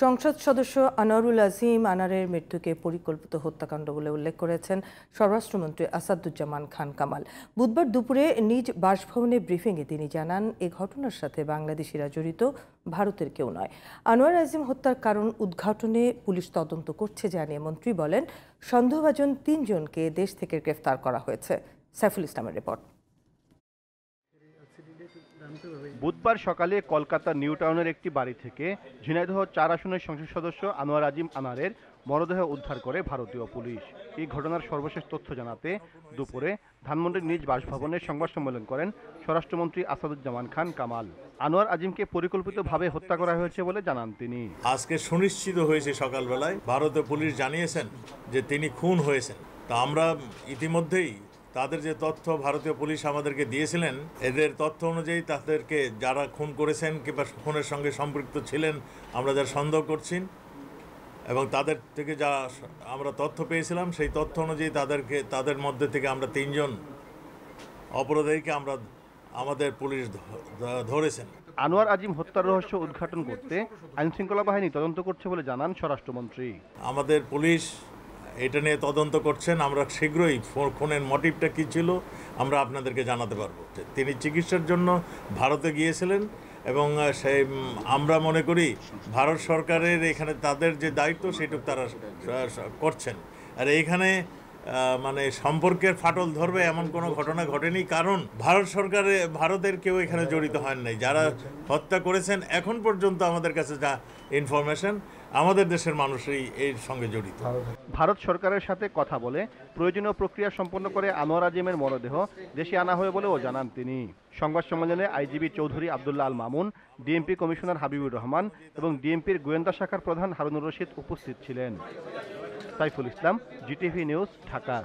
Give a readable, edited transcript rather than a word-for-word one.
সংসদ সদস্য আনোয়ারুল আজিম আনারের মৃত্যুকে পরিকল্পিত হত্যাকাণ্ড বলে উল্লেখ করেছেন স্বরাষ্ট্রমন্ত্রী আসাদুজ্জামান খান কামাল। বুধবার দুপুরে নিজ বাসভবনে ব্রিফিংয়ে তিনি জানান, এ ঘটনার সাথে বাংলাদেশিরা জড়িত, ভারতের কেউ নয়। আনোয়ার আজিম হত্যার কারণ উদ্ঘাটনে পুলিশ তদন্ত করছে জানিয়ে মন্ত্রী বলেন, সন্দেহভাজন ৩ জনকে দেশ থেকে গ্রেফতার করা হয়েছে। সাইফুল ইসলামের রিপোর্ট। বুধবার সকালে কলকাতার নিউ টাউনের একটি বাড়ি থেকে ঝিনাইদহ ৪ আসনের সংসদ সদস্য আনোয়ার আজিম আনারের মরদেহ উদ্ধার করে ভারতীয় পুলিশ। এই ঘটনার সর্বশেষ তথ্য জানাতে দুপুরে ধানমন্ডির নিজ বাসভবনে সংবাদ সম্মেলন করেন স্বরাষ্ট্রমন্ত্রী আসাদুজ্জামান খান কামাল। আনোয়ার আজিমকে পরিকল্পিতভাবে হত্যা করা হয়েছে বলে জানান তিনি। আজকে সুনিশ্চিত হয়েছে সকালবেলায়, ভারতীয় পুলিশ জানিয়েছেন যে তিনি খুন হয়েছেন। তা আমরা ইতিমধ্যেই তাদের যে তথ্য ভারতীয় পুলিশ আমাদেরকে দিয়েছিলেন, এদের তথ্য অনুযায়ী তাদেরকে যারা খুন করেছেন কিংবা খুনের সঙ্গে সম্পৃক্ত ছিলেন আমরা যারা সন্দেহ করছি, এবং তাদের থেকে যা আমরা তথ্য পেয়েছিলাম সেই তথ্য অনুযায়ী তাদের মধ্যে থেকে আমরা ৩ জন অপরাধীকে আমাদের পুলিশ ধরেছেন। আনোয়ার আজিম হত্যার রহস্য উদ্ঘাটন করতে আইনশৃঙ্খলা বাহিনী তদন্ত করছে বলে জানান স্বরাষ্ট্রমন্ত্রী। আমাদের পুলিশ এটা নিয়ে তদন্ত করছেন। আমরা শীঘ্রই খুনের মোটিভটা কী ছিল আমরা আপনাদেরকে জানাতে পারবো। তিনি চিকিৎসার জন্য ভারতে গিয়েছিলেন এবং আমরা মনে করি ভারত সরকারের এখানে তাদের যে দায়িত্ব সেটুকু তারা করছেন। আর এইখানে মানে সম্পর্কের ফাটল ধরবে এমন কোনো ঘটনা ঘটেনি, কারণ ভারতের কেউ এখানে জড়িত হন নাই। যারা হত্যা করেছেন এখন পর্যন্ত আমাদের কাছে যা ইনফরমেশন, আমাদের দেশের মানুষই এর সঙ্গে জড়িত। ভারত সরকারের সাথে কথা বলে প্রয়োজনীয় প্রক্রিয়া সম্পন্ন করে আনোয়ার আজিমের মরদেহ দেশে আনা হয় বলেও জানান তিনি। সংবাদ সম্মেলনে IGB Chowdhury Abdullah Al Mamun, DMP commissioner Habibur Rahman এবং ডিএমপির গোয়েন্দা শাখার প্রধান হারুনুর রশিদ উপস্থিত ছিলেন। Saiful Islam, GTV news, Dhaka.